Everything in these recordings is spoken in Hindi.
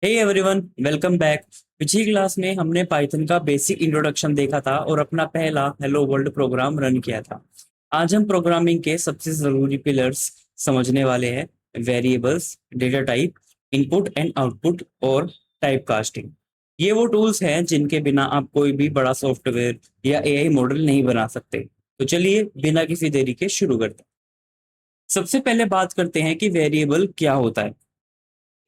हे एवरीवन, वेलकम बैक। पिछली क्लास में हमने पाइथन का बेसिक इंट्रोडक्शन देखा था और अपना पहला हेलो वर्ल्ड प्रोग्राम रन किया था। आज हम प्रोग्रामिंग के सबसे जरूरी पिलर्स समझने वाले हैं। Variables, data type, input and output और टाइप कास्टिंग। ये वो टूल्स हैं जिनके बिना आप कोई भी बड़ा सॉफ्टवेयर या एआई मॉडल नहीं बना सकते। तो चलिए बिना किसी देरी के शुरू करते हैं। सबसे पहले बात करते हैं कि वेरिएबल क्या होता है।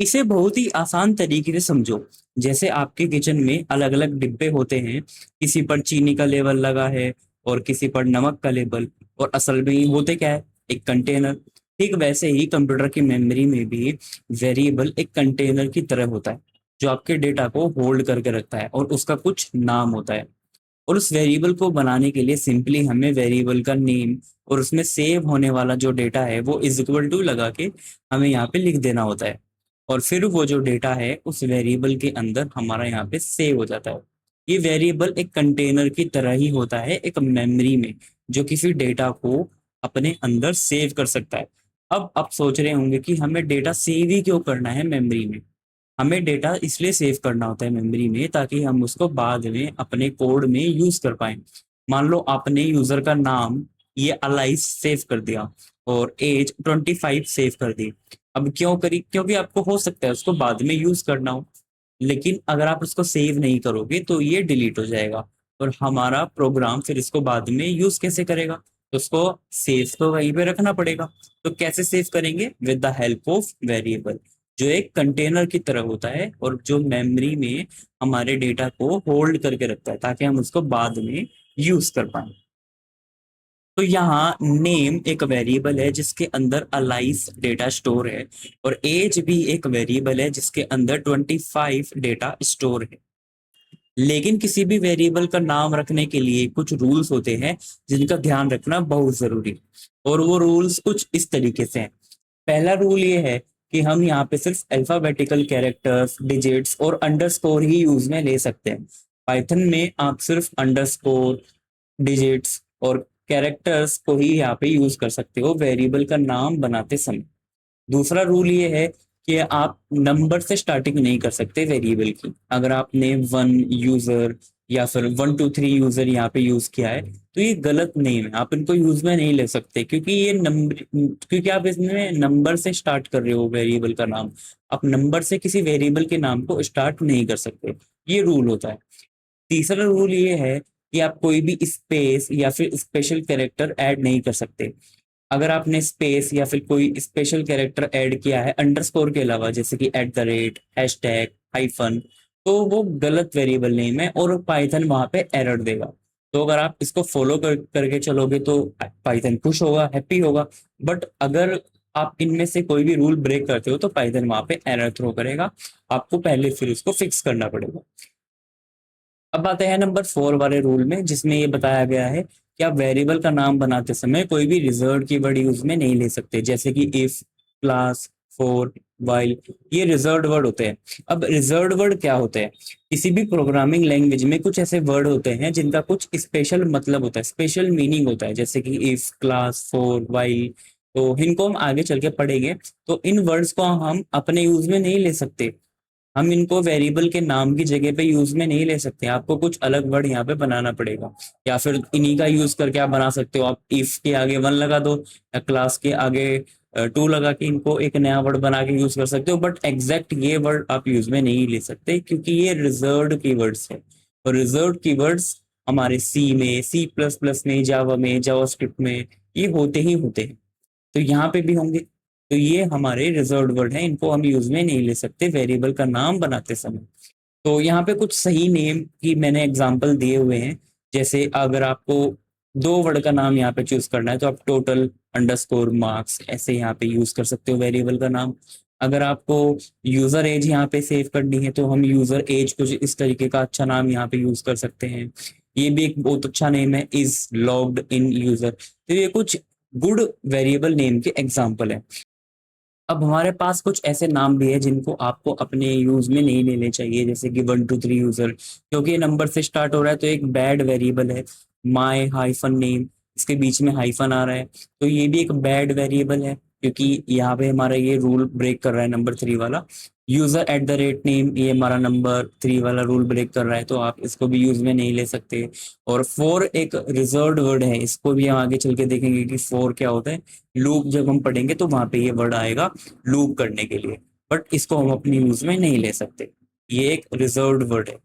इसे बहुत ही आसान तरीके से समझो। जैसे आपके किचन में अलग अलग डिब्बे होते हैं, किसी पर चीनी का लेबल लगा है और किसी पर नमक का लेबल, और असल में ये होते क्या है, एक कंटेनर। ठीक वैसे ही कंप्यूटर की मेमोरी में भी वेरिएबल एक कंटेनर की तरह होता है, जो आपके डेटा को होल्ड करके रखता है और उसका कुछ नाम होता है। और उस वेरिएबल को बनाने के लिए सिंपली हमें वेरिएबल का नेम और उसमें सेव होने वाला जो डेटा है वो इज इक्वल टू लगा के हमें यहाँ पे लिख देना होता है। और फिर वो जो डेटा है उस वेरिएबल के अंदर हमारा यहाँ पे सेव हो जाता है। ये वेरिएबल एक कंटेनर की तरह ही होता है एक मेमोरी में, जो किसी डेटा को अपने अंदर सेव कर सकता है। अब आप सोच रहे होंगे कि हमें डेटा सेव ही क्यों करना है मेमोरी में। हमें डेटा इसलिए सेव करना होता है मेमोरी में ताकि हम उसको बाद में अपने कोड में यूज कर पाए। मान लो आपने यूजर का नाम ये अलाइस सेव कर दिया और एज 25 सेव कर दी। अब क्यों करी? क्योंकि आपको हो सकता है उसको बाद में यूज करना हो, लेकिन अगर आप उसको सेव नहीं करोगे तो ये डिलीट हो जाएगा और हमारा प्रोग्राम फिर इसको बाद में यूज कैसे करेगा? तो उसको सेव तो वहीं पे रखना पड़ेगा। तो कैसे सेव करेंगे? With the help of variable, जो एक कंटेनर की तरह होता है और जो मेमोरी में हमारे डेटा को होल्ड करके रखता है ताकि हम उसको बाद में यूज कर पाए। तो यहाँ नेम एक वेरिएबल है जिसके अंदर अलाइस डेटा स्टोर है, और एज भी एक वेरिएबल है जिसके अंदर 25 डेटा स्टोर है। लेकिन किसी भी वेरिएबल का नाम रखने के लिए कुछ रूल्स होते हैं जिनका ध्यान रखना बहुत जरूरी है। और वो रूल्स कुछ इस तरीके से हैं। पहला रूल ये है कि हम यहाँ पे सिर्फ अल्फाबेटिकल कैरेक्टर्स, डिजिट्स और अंडरस्कोर ही यूज में ले सकते हैं। पाइथन में आप सिर्फ अंडरस्कोर, डिजिट्स और कैरेक्टर्स को ही यहाँ पे यूज कर सकते हो वेरिएबल का नाम बनाते समय। दूसरा रूल ये है कि आप नंबर से स्टार्टिंग नहीं कर सकते वेरिएबल की। अगर आपने वन यूजर या फिर 1 2 3 यूजर यहाँ पे यूज किया है तो ये गलत नेम है, आप इनको यूज में नहीं ले सकते क्योंकि ये नंबर, क्योंकि आप इसमें नंबर से स्टार्ट कर रहे हो वेरिएबल का नाम। आप नंबर से किसी वेरिएबल के नाम को स्टार्ट नहीं कर सकते। ये रूल होता है। तीसरा रूल ये है कि आप कोई भी स्पेस या फिर स्पेशल कैरेक्टर ऐड नहीं कर सकते। अगर आपने स्पेस या फिर कोई स्पेशल कैरेक्टर ऐड किया है अंडरस्कोर के अलावा, जैसे कि @ हैशटैग, हाइफन, तो वो गलत वेरिएबल नेम है और पाइथन वहां पे एरर देगा। तो अगर आप इसको फॉलो करके चलोगे तो पाइथन खुश होगा, हैप्पी होगा। बट अगर आप इनमें से कोई भी रूल ब्रेक करते हो तो पाइथन वहां पे एरर थ्रो करेगा। आपको पहले फिर उसको फिक्स करना पड़ेगा। अब आते हैं नंबर 4 वाले रूल में, जिसमें ये बताया गया है कि आप वेरिएबल का नाम बनाते समय कोई भी रिजर्व्ड कीवर्ड यूज में नहीं ले सकते, जैसे कि इफ, क्लास, फॉर, वाइल। ये रिजर्व्ड वर्ड होते हैं। अब रिजर्व्ड वर्ड क्या होते हैं? किसी भी प्रोग्रामिंग लैंग्वेज में कुछ ऐसे वर्ड होते हैं जिनका कुछ स्पेशल मतलब होता है, स्पेशल मीनिंग होता है, जैसे कि इफ, क्लास, फॉर, वाइल। तो इनको हम आगे चल के पढ़ेंगे। तो इन वर्ड्स को हम अपने यूज में नहीं ले सकते। हम इनको वेरिएबल के नाम की जगह पे यूज में नहीं ले सकते। आपको कुछ अलग वर्ड यहाँ पे बनाना पड़ेगा, या फिर इन्हीं का यूज करके आप बना सकते हो। आप इफ के आगे 1 लगा दो या क्लास के आगे 2 लगा के इनको एक नया वर्ड बना के यूज कर सकते हो। बट एग्जैक्ट ये वर्ड आप यूज में नहीं ले सकते क्योंकि ये रिजर्व्ड कीवर्ड्स है। और रिजर्व्ड कीवर्ड्स हमारे सी में, C++ में, जावा में, जावास्क्रिप्ट में ये होते ही होते हैं। तो यहाँ पे भी होंगे। तो ये हमारे रिजर्व्ड वर्ड हैं, इनको हम यूज में नहीं ले सकते वेरिएबल का नाम बनाते समय। तो यहाँ पे कुछ सही नेम की मैंने एग्जांपल दिए हुए हैं। जैसे अगर आपको 2 वर्ड का नाम यहाँ पे चूज करना है तो आप टोटल अंडरस्कोर मार्क्स ऐसे यहाँ पे यूज कर सकते हो वेरिएबल का नाम। अगर आपको यूजर एज यहाँ पे सेव करनी है तो हम यूजर एज कुछ इस तरीके का अच्छा नाम यहाँ पे यूज कर सकते हैं। ये भी एक बहुत अच्छा नेम है, इज लॉग्ड इन यूजर। तो ये कुछ गुड वेरिएबल नेम के एग्जाम्पल है। अब हमारे पास कुछ ऐसे नाम भी है जिनको आपको अपने यूज में नहीं लेने चाहिए, जैसे कि 1 2 3 यूजर, क्योंकि ये नंबर से स्टार्ट हो रहा है तो एक बैड वेरिएबल है। माई हाइफन नेम, इसके बीच में हाइफन आ रहा है तो ये भी एक बैड वेरिएबल है। क्योंकि यहाँ पे हमारा ये रूल ब्रेक कर रहा है नंबर 3 वाला। User at the rate name, ये हमारा नंबर 3 वाला रूल ब्रेक कर रहा है, तो आप इसको भी यूज में नहीं ले सकते। और फोर एक रिजर्व्ड वर्ड है, इसको भी हम आगे चल के देखेंगे कि फोर क्या होता है। लूप जब हम पढ़ेंगे तो वहां पे ये वर्ड आएगा लूप करने के लिए, बट इसको हम अपनी यूज में नहीं ले सकते, ये एक रिजर्व्ड वर्ड है।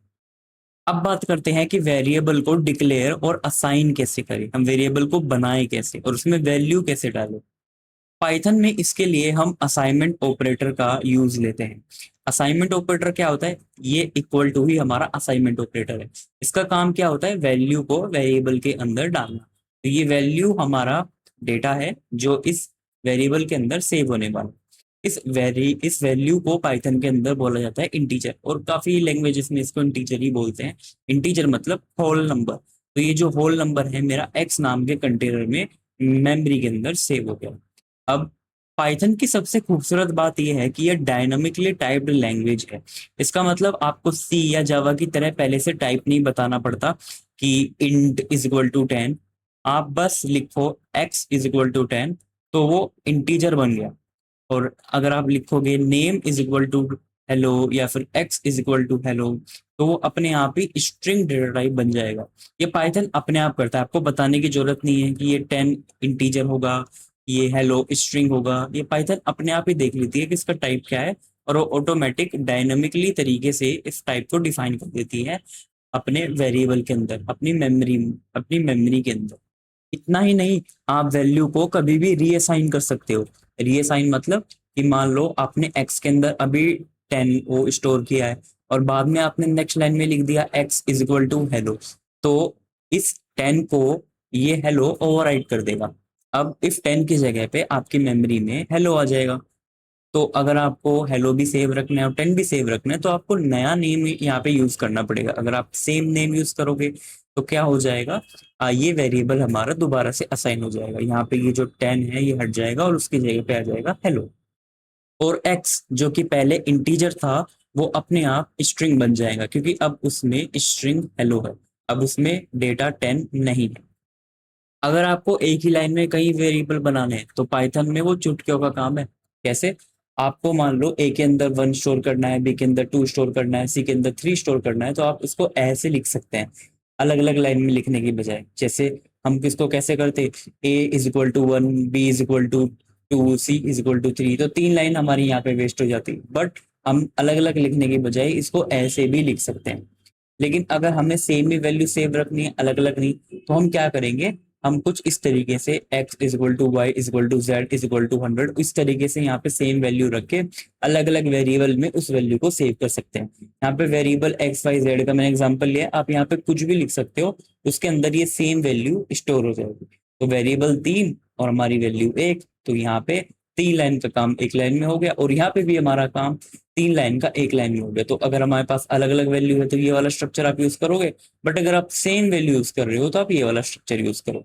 अब बात करते हैं कि वेरिएबल को डिक्लेयर और असाइन कैसे करें, हम वेरिएबल को बनाए कैसे और उसमें वैल्यू कैसे डालें। पाइथन में इसके लिए हम असाइनमेंट ऑपरेटर का यूज लेते हैं। असाइनमेंट ऑपरेटर क्या होता है, ये इक्वल टू ही हमारा असाइनमेंट ऑपरेटर है। इसका काम क्या होता है, वैल्यू को वेरिएबल के अंदर डालना। तो ये वैल्यू हमारा डेटा है जो इस वेरिएबल के अंदर सेव होने वाला। इस वैल्यू को पाइथन के अंदर बोला जाता है इंटीजर, और काफी लैंग्वेजेस में इसको इंटीजर ही बोलते हैं। इंटीजर मतलब होल नंबर। तो ये जो होल नंबर है मेरा एक्स नाम के कंटेनर में मेमोरी के अंदर सेव हो गया। अब पाइथन की सबसे खूबसूरत बात यह है कि यह डायनामिकली टाइप्ड लैंग्वेज है। इसका मतलब आपको सी या जावा की तरह पहले से टाइप नहीं बताना पड़ता कि इंट इज इक्वल टू 10। आप बस लिखो एक्स इज इक्वल टू 10 तो वो इंटीजर बन गया। और अगर आप लिखोगे name is equal to hello या फिर X is equal to hello, तो वो अपने आप ही स्ट्रिंग डेटा टाइप बन जाएगा। ये पाइथन अपने आप करता है, आपको बताने की जरूरत नहीं है कि ये 10 इंटीजर होगा, ये हेलो स्ट्रिंग होगा। ये पाइथन अपने आप ही देख लेती है कि इसका टाइप क्या है, और वो ऑटोमेटिक डायनामिकली तरीके से इस टाइप को डिफाइन कर देती है अपने वेरिएबल के अंदर, अपनी मेमोरी के अंदर। इतना ही नहीं, आप वैल्यू को कभी भी रीअसाइन कर सकते हो। रीअसाइन मतलब कि मान लो आपने एक्स के अंदर अभी 10 वो स्टोर किया है, और बाद में आपने नेक्स्ट लाइन में लिख दिया X is equal to hello, तो इस 10 को ये हेलो ओवरराइट कर देगा। अब इफ 10 की जगह पे आपकी मेमोरी में हेलो आ जाएगा। तो अगर आपको हेलो भी सेव रखना है और 10 भी सेव रखना है, तो आपको नया नेम यहाँ पे यूज करना पड़ेगा। अगर आप सेम नेम यूज करोगे तो क्या हो जाएगा, ये वेरिएबल हमारा दोबारा से असाइन हो जाएगा। यहाँ पे ये जो 10 है ये हट जाएगा और उसकी जगह पे आ जाएगा हेलो। और एक्स जो कि पहले इंटीजर था वो अपने आप स्ट्रिंग बन जाएगा, क्योंकि अब उसमें स्ट्रिंग हेलो है, अब उसमें डेटा 10 नहीं है। अगर आपको एक ही लाइन में कई वेरिएबल बनाने हैं तो पाइथन में वो चुटकियों का काम है। कैसे, आपको मान लो ए के अंदर 1 स्टोर करना है, बी के अंदर 2 स्टोर करना है, सी के अंदर 3 स्टोर करना है, तो आप इसको ऐसे लिख सकते हैं अलग अलग लाइन में लिखने की बजाय। जैसे हम किसको कैसे करते, A is equal to 1, B is equal to 2, C is equal to 3, तो 3 लाइन हमारी यहाँ पे वेस्ट हो जाती। बट हम अलग अलग लिखने की बजाय इसको ऐसे भी लिख सकते हैं। लेकिन अगर हमें सेम ही वैल्यू सेव रखनी है, अलग अलग नहीं, तो हम क्या करेंगे, हम कुछ इस तरीके से x is equal to Y is equal to Z is equal to 100, इस तरीके से यहाँ पे सेम वैल्यू रख के अलग अलग वेरिएबल में उस वैल्यू को सेव कर सकते हैं। यहाँ पे वेरिएबल एक्स वाई जेड का मैंने एग्जांपल लिया, आप यहाँ पे कुछ भी लिख सकते हो, उसके अंदर ये सेम वैल्यू स्टोर हो जाएगी। तो वेरिएबल 3 और हमारी वैल्यू 1, तो यहाँ पे 3 लाइन का काम एक लाइन में हो गया, और यहाँ पे भी हमारा काम 3 लाइन का एक लाइन में हो गया। तो अगर हमारे पास अलग अलग वैल्यू है तो ये वाला स्ट्रक्चर आप यूज करोगे, बट अगर आप सेम वैल्यू यूज कर रहे हो तो आप ये वाला स्ट्रक्चर यूज करो।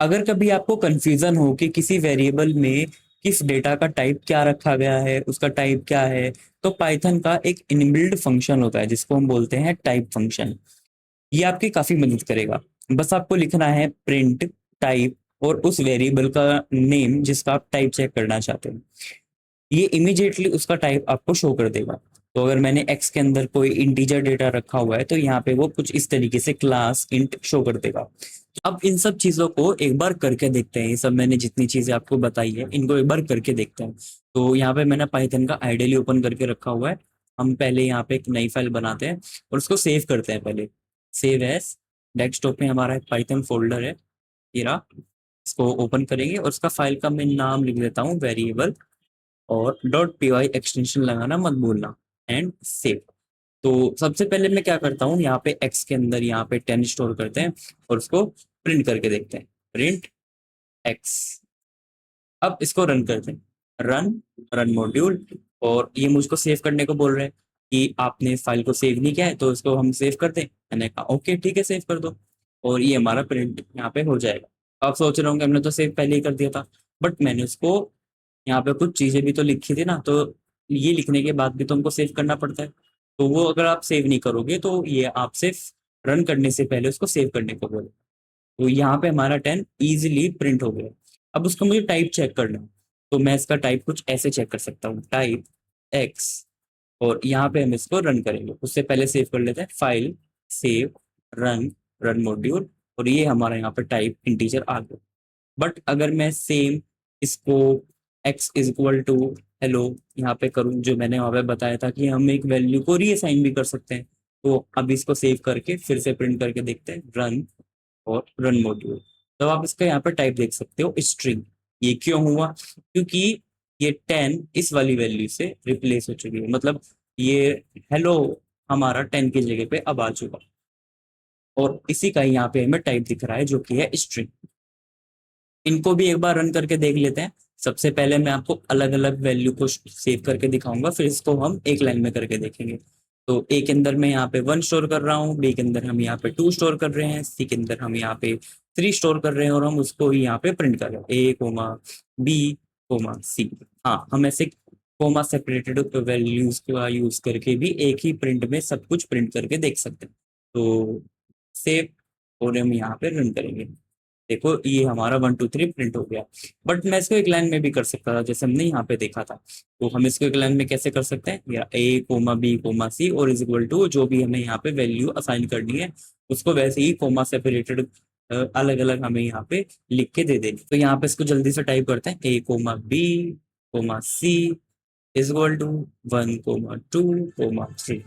अगर कभी आपको कंफ्यूजन हो कि किसी वेरिएबल में किस डेटा का टाइप क्या रखा गया है, उसका टाइप क्या है, तो पाइथन का एक इनबिल्ड फंक्शन होता है जिसको हम बोलते हैं टाइप फंक्शन। ये आपकी काफी मदद करेगा। बस आपको लिखना है प्रिंट टाइप और उस वेरिएबल का नेम जिसका आप टाइप चेक करना चाहते हो, ये इमीडिएटली उसका टाइप आपको शो कर देगा। तो अगर मैंने एक्स के अंदर कोई इंटीजर डेटा रखा हुआ है तो यहाँ पे वो कुछ इस तरीके से क्लास इंट शो कर देगा। अब इन सब चीजों को एक बार करके देखते हैं, ये सब मैंने जितनी चीजें आपको बताई है इनको एक बार करके देखते हैं। तो यहाँ पे मैंने पाइथन का आइडियली ओपन करके रखा हुआ है। हम पहले यहाँ पे एक नई फाइल बनाते हैं और उसको सेव करते हैं। पहले सेव एज, डेस्कटॉप में हमारा एक पाइथन फोल्डर है, ये रहा। इसको ओपन करेंगे और उसका फाइल का मैं नाम लिख देता हूँ वेरिएबल, और डॉट पी वाई एक्सटेंशन लगाना मत भूलना, एंड सेव। तो सबसे पहले मैं क्या करता हूँ, यहाँ पे एक्स के अंदर यहाँ पे 10 स्टोर करते हैं और उसको प्रिंट करके देखते हैं, प्रिंट एक्स। अब इसको रन करते हैं, रन रन मॉड्यूल। और ये मुझको सेव करने को बोल रहे हैं कि आपने फाइल को सेव नहीं किया है, तो इसको हम सेव करते हैं। मैंने कहा ओके ठीक है, सेव कर दो, और ये हमारा प्रिंट यहाँ पे हो जाएगा। आप सोच रहे होंगे हमने तो सेव पहले ही कर दिया था, बट मैंने उसको यहाँ पे कुछ चीजें भी तो लिखी थी ना, तो ये लिखने के बाद भी तो हमको सेव करना पड़ता है। तो वो अगर आप सेव नहीं करोगे तो ये आपसे रन करने से पहले उसको सेव करने को बोले। तो यहाँ पे हमारा 10 इजीली प्रिंट हो गया। अब उसका मुझे टाइप चेक करना है। तो मैं इसका टाइप कुछ ऐसे चेक कर सकता हूँ, टाइप एक्स, और यहाँ पे हम इसको रन करेंगे। उससे पहले सेव कर लेते हैं, file, save, run, run module, और ये हमारा यहाँ पे टाइप इंटीजर आ गया। बट अगर मैं सेम इसको x is equal to hello यहाँ पे करूँ, जो मैंने वहां पे बताया था कि हम एक वैल्यू को रीअसाइन भी कर सकते हैं, तो अब इसको सेव करके फिर से प्रिंट करके देखते हैं, रन और रन मॉड्यूल। तो आप इसका यहाँ पे टाइप देख सकते हो, स्ट्रिंग। ये क्यों हुआ? क्योंकि ये 10 इस वाली वैल्यू से रिप्लेस हो चुकी है, मतलब ये हेलो हमारा 10 की जगह पे अब आ चुका, और इसी का यहाँ पे हमें टाइप दिख रहा है जो कि है स्ट्रिंग। इनको भी एक बार रन करके देख लेते हैं। सबसे पहले मैं आपको अलग अलग वैल्यू को सेव करके दिखाऊंगा, फिर इसको हम एक लाइन में करके देखेंगे। तो ए के अंदर मैं यहाँ पे 1 स्टोर कर रहा हूँ, बी के अंदर हम यहाँ पे 2 स्टोर कर रहे हैं, सी के अंदर हम यहाँ पे 3 स्टोर कर रहे हैं, और हम उसको ही यहाँ पे प्रिंट कर रहे हैं, ए कोमा बी कोमा सी। हाँ, हम ऐसे कोमा सेपरेटेड वैल्यूज का यूज करके भी एक ही प्रिंट में सब कुछ प्रिंट करके देख सकते हैं। तो सेव, और हम यहाँ पे रन करेंगे। देखो ये हमारा 1 2 3 प्रिंट हो गया। बट मैं इसको एक लाइन में भी कर सकता था, जैसे हमने यहाँ पे देखा था। तो हम इसको एक लाइन में कैसे कर सकते हैं, या ए कोमा बी कोमा सी और इज इक्वल टू जो भी हमें यहाँ पे वैल्यू असाइन करनी है उसको वैसे ही कोमा सेपरेटेड अलग अलग हमें यहाँ पे लिख के दे देंगे। तो यहाँ पे इसको जल्दी से टाइप करते हैं, A comma B comma C is equal to 1 comma 2 comma 3।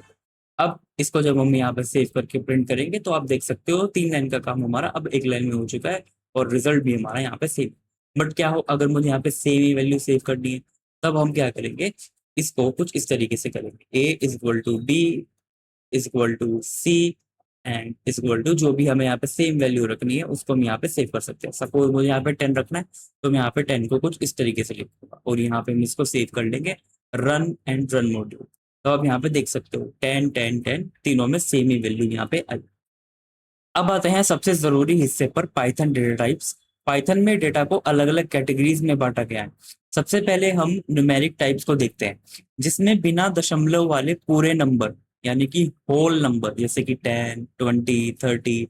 अब इसको जब हम यहाँ पे सेव करके प्रिंट करेंगे तो आप देख सकते हो 3 लाइन का काम हमारा अब एक लाइन में हो चुका है, और रिजल्ट भी हमारा यहाँ पे सेव। बट क्या हो अगर मुझे यहाँ पे सेम ही वैल्यू सेव करनी है, तब हम क्या करेंगे, इसको कुछ इस तरीके से करेंगे, A is equal to B is equal to C and is equal to जो भी हमें यहाँ पे सेम वैल्यू रखनी है उसको हम यहाँ पे सेव कर सकते हैं। सपोज मुझे यहाँ पे 10 रखना है, तो मैं यहाँ पे 10 को कुछ इस तरीके से लिखूंगा, और यहाँ पे हम इसको सेव कर लेंगे, रन एंड रन मॉड्यूल। तो आप यहाँ पे देख सकते हो 10 10 10 तीनों में सेम ही वैल्यू यहाँ पे आई। अब आते हैं सबसे जरूरी हिस्से पर, पाइथन डेटा टाइप्स। पाइथन में डेटा को अलग अलग कैटेगरीज में बांटा गया है। सबसे पहले हम न्यूमेरिक टाइप्स को देखते हैं, जिसमें बिना दशमलव वाले पूरे नंबर यानी कि होल नंबर जैसे कि 10 20 30,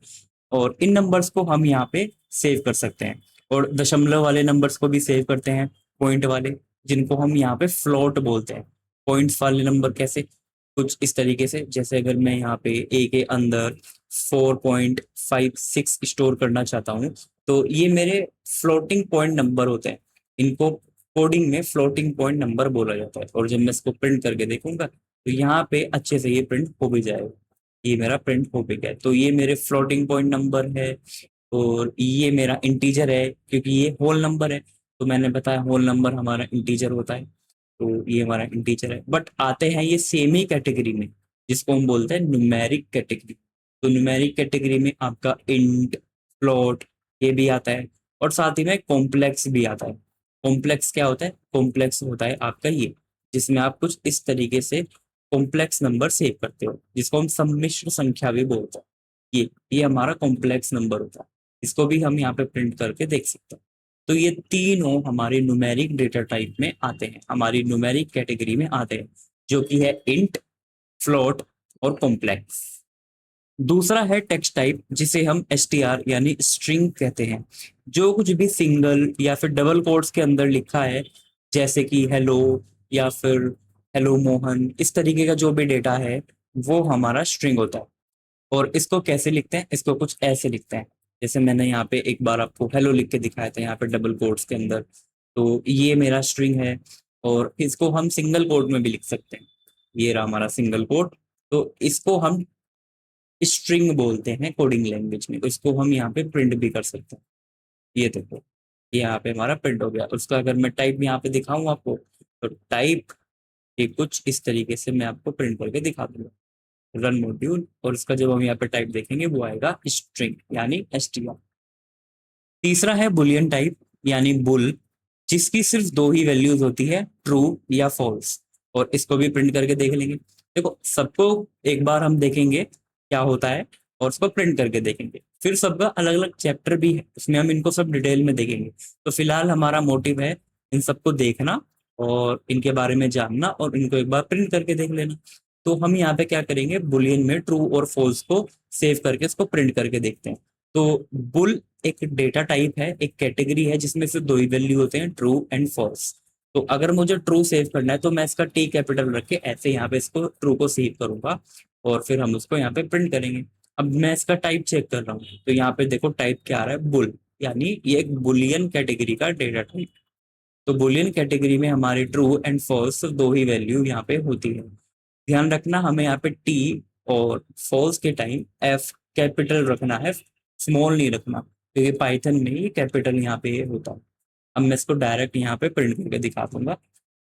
और इन नंबर्स को हम यहाँ पे सेव कर सकते हैं। और दशमलव वाले नंबर्स को भी सेव करते हैं, पॉइंट वाले, जिनको हम यहाँ पे फ्लोट बोलते हैं। पॉइंट्स वाले नंबर कैसे, कुछ इस तरीके से, जैसे अगर मैं यहाँ पे ए के अंदर 4.56 स्टोर करना चाहता हूँ, तो ये मेरे फ्लोटिंग पॉइंट नंबर होते हैं। इनको कोडिंग में फ्लोटिंग पॉइंट नंबर बोला जाता है, और जब मैं इसको प्रिंट करके देखूंगा तो यहाँ पे अच्छे से ये प्रिंट हो भी जाएगा। ये मेरा प्रिंट हो भी गया, तो ये मेरे फ्लोटिंग पॉइंट नंबर है, और ये मेरा इंटीजर है क्योंकि ये होल नंबर है। तो मैंने बताया होल नंबर हमारा इंटीजर होता है, तो ये हमारा इंटीजर है। बट आते हैं ये सेम ही कैटेगरी में, जिसको हम बोलते हैं न्यूमेरिक कैटेगरी। तो न्यूमेरिक कैटेगरी में आपका इंट, फ्लोट ये भी आता है, और साथ ही में कॉम्प्लेक्स भी आता है। कॉम्प्लेक्स क्या होता है? कॉम्प्लेक्स होता है आपका ये, जिसमें आप कुछ इस तरीके से कॉम्प्लेक्स नंबर सेव करते हो, जिसको हम सम्मिश्र संख्या भी बोलते हैं। ये हमारा कॉम्प्लेक्स नंबर होता है, इसको भी हम यहाँ पे प्रिंट करके देख सकते हैं। तो ये तीनों हमारे न्यूमेरिक डेटा टाइप में आते हैं, हमारी न्यूमेरिक कैटेगरी में आते हैं, जो कि है इंट, फ्लोट और कॉम्प्लेक्स। दूसरा है टेक्स्ट टाइप, जिसे हम एसटीआर यानी स्ट्रिंग कहते हैं। जो कुछ भी सिंगल या फिर डबल कोट्स के अंदर लिखा है, जैसे कि हेलो या फिर हेलो मोहन, इस तरीके का जो भी डेटा है वो हमारा स्ट्रिंग होता है। और इसको कैसे लिखते हैं, इसको कुछ ऐसे लिखते हैं, जैसे मैंने यहाँ पे एक बार आपको हेलो लिख के दिखाया था यहाँ पे डबल कोट्स के अंदर। तो ये मेरा स्ट्रिंग है, और इसको हम सिंगल कोट में भी लिख सकते हैं। ये रहा हमारा सिंगल कोट। तो इसको हम स्ट्रिंग बोलते हैं कोडिंग लैंग्वेज में, तो इसको हम यहाँ पे प्रिंट भी कर सकते हैं। ये देखो, ये यहाँ पे हमारा प्रिंट हो गया। उसका अगर मैं टाइप यहाँ पे दिखाऊं आपको, तो टाइप ये कुछ इस तरीके से मैं आपको प्रिंट करके दिखा दूंगा, रन मॉड्यूल, और इसका जब हम यहाँ पे टाइप देखेंगे वो आएगा स्ट्रिंग यानी एसटीआर। तीसरा है बुलियन टाइप यानी बुल, जिसकी सिर्फ दो ही वैल्यूज होती है, ट्रू या फॉल्स, और इसको भी प्रिंट करके देख लेंगे। देखो सबको एक बार हम देखेंगे क्या होता है, और उसको प्रिंट करके देखेंगे, फिर सबका अलग अलग चैप्टर भी है, उसमें हम इनको सब डिटेल में देखेंगे। तो फिलहाल हमारा मोटिव है इन सबको देखना और इनके बारे में जानना, और इनको एक बार प्रिंट करके देख लेना। तो हम यहाँ पे क्या करेंगे, बुलियन में ट्रू और फॉल्स को सेव करके इसको प्रिंट करके देखते हैं। तो बुल एक डेटा टाइप है, एक कैटेगरी है जिसमें से दो ही वैल्यू होते हैं, ट्रू एंड फॉल्स। तो अगर मुझे ट्रू सेव करना है तो मैं इसका टी कैपिटल रख के ऐसे यहाँ पे इसको ट्रू को सेव करूंगा, और फिर हम उसको यहाँ पे प्रिंट करेंगे। अब मैं इसका टाइप चेक कर रहा हूँ, तो यहाँ पे देखो टाइप क्या आ रहा है, बुल, यानी ये एक बुलियन कैटेगरी का डेटा टाइप। तो बुलियन कैटेगरी में हमारी ट्रू एंड फॉल्स दो ही वैल्यू यहाँ पे होती है। ध्यान रखना हमें यहाँ पे टी और फॉल्स के टाइम एफ कैपिटल रखना है, स्मॉल नहीं रखना, क्योंकि पाइथन में ये कैपिटल यहाँ पे होता है। अब मैं इसको डायरेक्ट यहाँ पे प्रिंट करके दिखा दूंगा।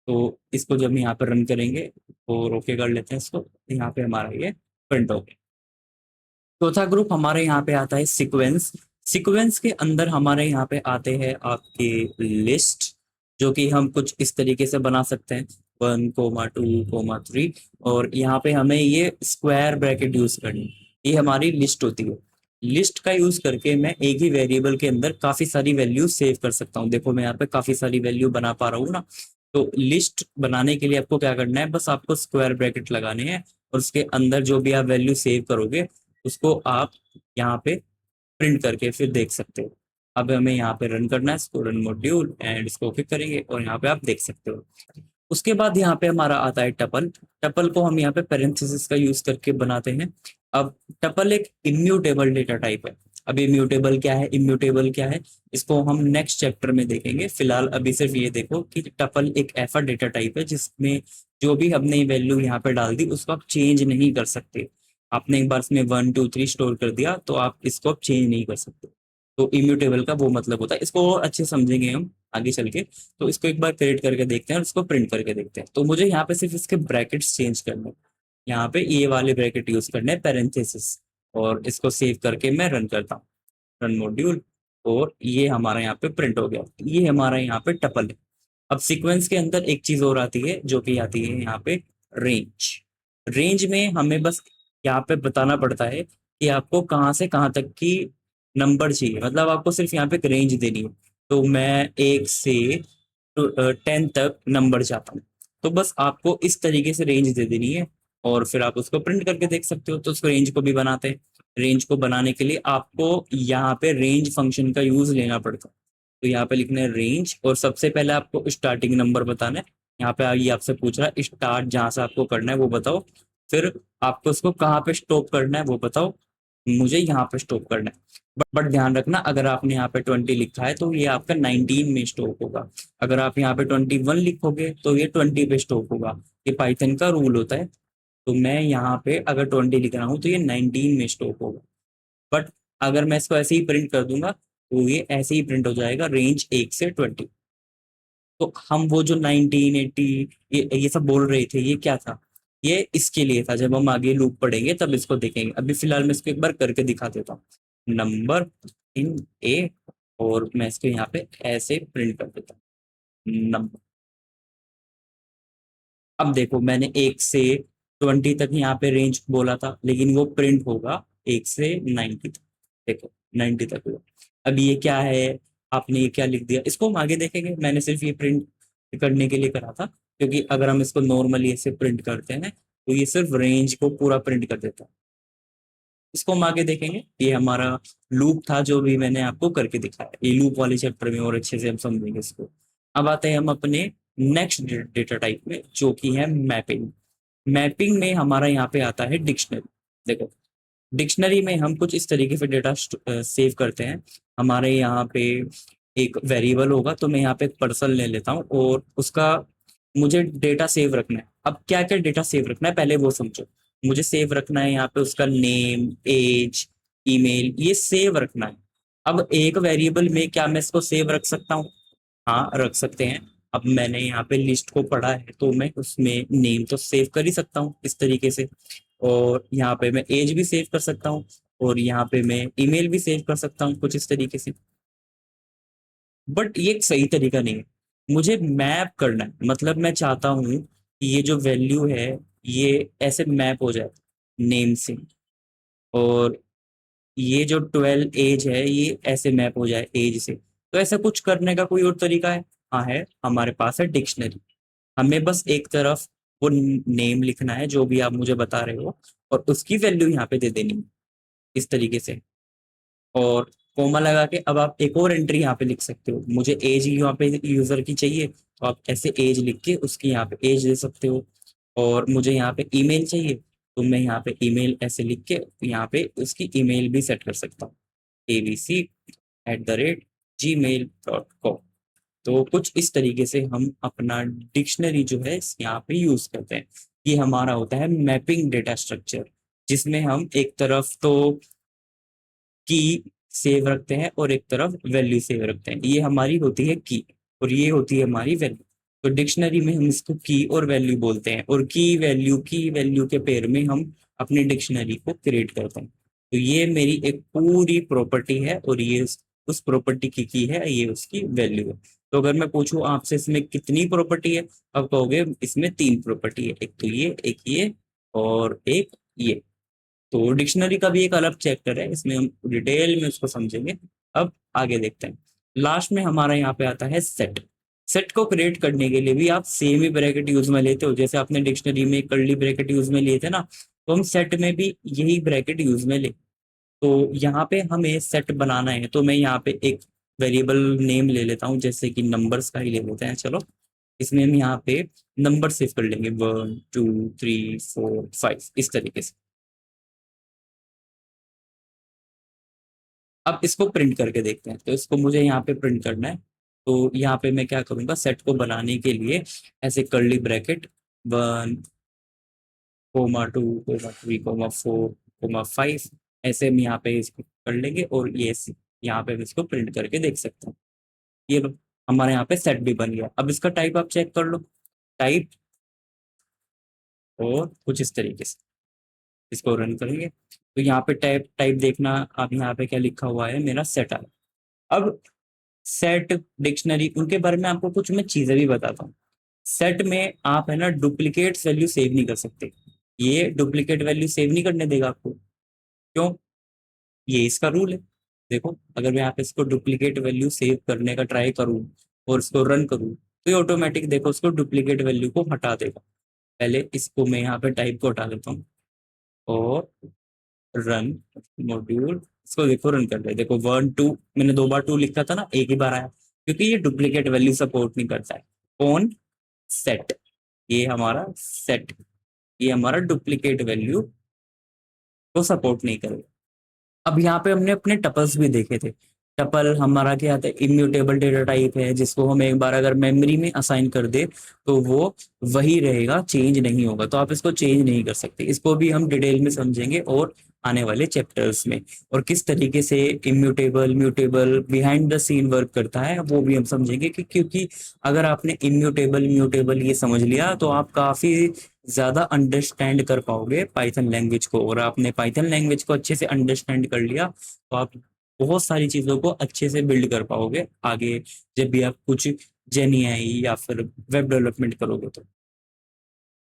तो इसको जब यहाँ पे रन करेंगे और ओके कर लेते हैं इसको, यहाँ पे हमारा ये प्रिंट हो गया। चौथा ग्रुप हमारे यहाँ पे आता है सीक्वेंस। सीक्वेंस के अंदर हमारे यहाँ पे आते हैं आपके लिस्ट, जो कि हम कुछ इस तरीके से बना सकते हैं, 1,2,3, और यहाँ पे हमें ये स्क्वायर ब्रैकेट यूज करनी, ये हमारी लिस्ट होती है। लिस्ट का यूज करके मैं एक ही वेरिएबल के अंदर काफी सारी वैल्यू सेव कर सकता हूँ। देखो मैं यहाँ पे काफी सारी वैल्यू बना पा रहा हूँ ना। तो लिस्ट बनाने के लिए आपको क्या करना है, बस आपको स्क्वायर ब्रैकेट लगाने हैं, और उसके अंदर जो भी आप वैल्यू सेव करोगे उसको आप यहाँ पे प्रिंट करके फिर देख सकते हो। अब हमें यहाँ पे रन करना है इसको, रन मॉड्यूल, एंड इसको क्लिक करेंगे और यहाँ पे आप देख सकते हो। उसके बाद यहाँ पे हमारा आता है टपल। टपल को हम यहाँ पे पेरेंथेसिस का यूज करके बनाते हैं। अब टपल एक इम्यूटेबल डेटा टाइप है। अब इम्यूटेबल क्या है, इम्यूटेबल क्या है, इसको हम नेक्स्ट चैप्टर में देखेंगे। फिलहाल अभी सिर्फ ये देखो कि टपल एक ऐसा डेटा टाइप है जिसमें जो भी हमने वैल्यू यहाँ पे डाल दी उसको आप चेंज नहीं कर सकते। आपने एक बार इसमें 1, 2, 3 स्टोर कर दिया तो आप इसको अब चेंज नहीं कर सकते। तो इम्यूटेबल का वो मतलब होता है, इसको और अच्छे समझेंगे हम आगे चल के। तो इसको एक बार क्रिएट करके देखते हैं और इसको प्रिंट करके देखते हैं। तो मुझे यहाँ पे सिर्फ इसके ब्रैकेट्स चेंज करने हैं। यहाँ पे ये वाले ब्रैकेट यूज करने हैं, पैरेंथेसिस, और इसको सेव करके मैं रन करता हूँ, रन मॉड्यूल, और ये हमारा यहाँ पे प्रिंट हो गया। ये हमारा यहाँ पे टपल है। अब सीक्वेंस के अंदर एक चीज और आती है जो कि आती है यहाँ पे रेंज। रेंज में हमें बस यहाँ पे बताना पड़ता है कि आपको कहाँ से कहाँ तक की नंबर चाहिए, मतलब आपको सिर्फ यहाँ पे एक रेंज देनी है। तो मैं 1 से 10 तक नंबर चाहता हूँ, तो बस आपको इस तरीके से रेंज दे देनी है, और फिर आप उसको प्रिंट करके देख सकते हो। तो उस रेंज को भी बनाते हैं। रेंज को बनाने के लिए आपको यहाँ पे रेंज फंक्शन का यूज लेना पड़ता है। तो यहाँ पे लिखना है रेंज, और सबसे पहले आपको स्टार्टिंग नंबर बताना है। यहाँ पे ये आपसे पूछ रहा है स्टार्ट जहां से आपको करना है वो बताओ, फिर आपको उसको कहाँ पे स्टॉप करना है वो बताओ। मुझे यहाँ पे स्टॉप करना है। बट ध्यान रखना, अगर आपने यहाँ पे 20 लिखा है तो ये आपका 19 में स्टॉप होगा। अगर आप यहाँ पे 21 लिखोगे तो ये 20 पे स्टॉप होगा। ये पाइथन का रूल होता है। तो मैं यहाँ पे अगर 20 लिख रहा हूँ तो ये 19 में स्टॉप होगा। बट अगर मैं इसको ऐसे ही प्रिंट कर दूंगा तो ये ऐसे ही प्रिंट हो जाएगा, रेंज 1 से 20। तो हम वो जो 19, 80 ये सब बोल रहे थे, ये क्या था, ये इसके लिए था। जब हम आगे लूप पढ़ेंगे तब इसको देखेंगे। अभी फिलहाल मैं इसको एक बार करके दिखा देता हूँ, नंबर इन ए, और मैं इसको यहाँ पे ऐसे प्रिंट कर देता हूँ नंबर। अब देखो मैंने 1 से 20 तक यहाँ पे रेंज बोला था, लेकिन वो प्रिंट होगा 1 से 90 तक। देखो 90 तक हुआ। अब ये क्या है, आपने ये क्या लिख दिया, इसको हम आगे देखेंगे। मैंने सिर्फ ये प्रिंट करने के लिए करा था, क्योंकि अगर हम इसको नॉर्मली ऐसे प्रिंट करते हैं तो ये सिर्फ रेंज को पूरा प्रिंट कर देता है। इसको हम आगे देखेंगे। ये हमारा लूप था जो भी मैंने आपको करके दिखाया। ये लूप वाले चैप्टर में और अच्छे से हम समझेंगे इसको। अब आते हैं हम अपने नेक्स्ट डेटा टाइप में, जो कि है मैपिंग। मैपिंग में हमारा यहाँ पे आता है डिक्शनरी। देखो डिक्शनरी में हम कुछ इस तरीके से डेटा सेव करते हैं। हमारे यहाँ पे एक वेरिएबल होगा, तो मैं यहाँ पे एक पर्सन ले लेता हूँ और उसका मुझे डेटा सेव रखना है। अब क्या क्या डेटा सेव रखना है पहले वो समझो। मुझे सेव रखना है यहाँ पे उसका नेम, एज, ईमेल, ये सेव रखना है। अब एक वेरिएबल में क्या मैं इसको सेव रख सकता हूँ? हाँ रख सकते हैं। अब मैंने यहाँ पे लिस्ट को पढ़ा है तो मैं उसमें नेम तो सेव कर ही सकता हूँ इस तरीके से, और यहाँ पे मैं एज भी सेव कर सकता हूँ, और यहाँ पे मैं ईमेल भी सेव कर सकता हूँ कुछ इस तरीके से। बट ये एक सही तरीका नहीं है। मुझे मैप करना है, मतलब मैं चाहता हूँ कि ये जो वैल्यू है ये ऐसे मैप हो जाए नेम से, और ये जो 12 एज है ये ऐसे मैप हो जाए एज से। तो ऐसा कुछ करने का कोई और तरीका है? हाँ है, हमारे पास है डिक्शनरी। हमें बस एक तरफ वो नेम लिखना है जो भी आप मुझे बता रहे हो, और उसकी वैल्यू यहाँ पे दे देनी है इस तरीके से। और कोमा लगा के अब आप एक और एंट्री यहाँ पे लिख सकते हो। मुझे एज यहाँ पे यूजर की चाहिए, तो आप ऐसे एज लिख के उसकी यहाँ पे एज दे सकते हो। और मुझे यहाँ पे ईमेल चाहिए, तो मैं यहाँ पे ईमेल ऐसे लिख के यहाँ पे उसकी ईमेल भी सेट कर सकता हूँ, abc@gmail.com। तो कुछ इस तरीके से हम अपना डिक्शनरी जो है यहाँ पे यूज करते हैं। ये हमारा होता है मैपिंग डेटा स्ट्रक्चर, जिसमें हम एक तरफ तो की सेव रखते हैं और एक तरफ वैल्यू सेव रखते हैं। ये हमारी होती है की और ये होती है हमारी वैल्यू। तो डिक्शनरी में हम इसको की और वैल्यू बोलते हैं, और की वैल्यू के पेयर में हम अपनी डिक्शनरी को क्रिएट करते हैं। तो ये मेरी एक पूरी प्रॉपर्टी है, और ये उस प्रॉपर्टी की है, ये उसकी वैल्यू है। तो अगर मैं पूछूं आपसे इसमें कितनी प्रॉपर्टी है, अब कहोगे इसमें 3 प्रॉपर्टी है, एक तो ये, एक ये और एक ये। तो डिक्शनरी का भी एक अलग चैप्टर है, इसमें हम डिटेल में उसको समझेंगे। अब आगे देखते हैं। लास्ट में हमारा यहाँ पे आता है सेट। सेट को क्रिएट करने के लिए भी आप सेम ही ब्रैकेट यूज में लेते हो, जैसे आपने डिक्शनरी में कर्ली ब्रैकेट यूज में लिए थे ना, तो हम सेट में भी यही ब्रैकेट यूज में ले। तो यहाँ पे हमें सेट बनाना है, तो मैं यहाँ पे एक वेरिएबल नेम ले लेता हूँ, जैसे कि नंबर्स का ही ले लेते हैं चलो। इसमें हम यहाँ पे नंबर सेव कर लेंगे, 1 2 3 4 5 इस तरीके से। अब इसको प्रिंट करके देखते हैं, तो इसको मुझे यहाँ पे प्रिंट करना है। तो यहाँ पे मैं क्या करूंगा, सेट को बनाने के लिए ऐसे कर्ली ब्रैकेट 1 2 3 4 5 ऐसे हम यहाँ पे इसको कर लेंगे, और ये यहाँ पे हम इसको प्रिंट करके देख सकते हैं। ये लो, हमारे यहाँ पे सेट भी बन गया। अब इसका टाइप आप चेक कर लो, टाइप, और कुछ इस तरीके से इसको रन करेंगे। तो यहाँ पे टाइप टाइप देखना, अब यहाँ पे क्या लिखा हुआ है, मेरा सेट आ गया। अब सेट, डिक्शनरी, उनके बारे में आपको कुछ मैं चीजें भी बताता हूँ। सेट में आप है ना डुप्लीकेट वैल्यू सेव नहीं कर सकते, ये डुप्लीकेट वैल्यू सेव नहीं करने देगा आपको। क्यों? ये इसका रूल है। देखो, अगर मैं यहाँ पे इसको डुप्लीकेट वैल्यू सेव करने का ट्राई करूँ और इसको रन करूँ, तो ये ऑटोमेटिक देखो उसको डुप्लीकेट वैल्यू को हटा देगा। पहले इसको मैं यहाँ पे टाइप को हटा देता हूँ, और रन मॉड्यूल, इसको देखो रन कर रहे, देखो 1 2, मैंने 2 बार 2 लिखा था ना, एक ही बार आया, क्योंकि ये डुप्लीकेट वैल्यू सपोर्ट नहीं करता है। कौन? सेट। ये हमारा सेट, ये हमारा डुप्लीकेट वैल्यू को सपोर्ट नहीं करेगा। अब यहाँ पे हमने अपने टपल्स भी देखे थे। टपल हमारा क्या आता है, इम्यूटेबल डेटा टाइप है, जिसको हम एक बार अगर मेमोरी में असाइन कर दे तो वो वही रहेगा, चेंज नहीं होगा। तो आप इसको चेंज नहीं कर सकते। इसको भी हम डिटेल में समझेंगे और आने वाले चैप्टर्स में, और किस तरीके से immutable mutable behind the scene work करता है वो भी हम समझेंगे। क्योंकि अगर आपने इम्यूटेबल म्यूटेबल ये समझ लिया, तो आप काफी ज्यादा अंडरस्टैंड कर पाओगे पाइथन लैंग्वेज को। और आपने पाइथन लैंग्वेज को अच्छे से अंडरस्टैंड कर लिया, तो आप बहुत सारी चीजों को अच्छे से बिल्ड कर पाओगे आगे, जब भी आप कुछ जेनीआई या फिर वेब डेवलपमेंट करोगे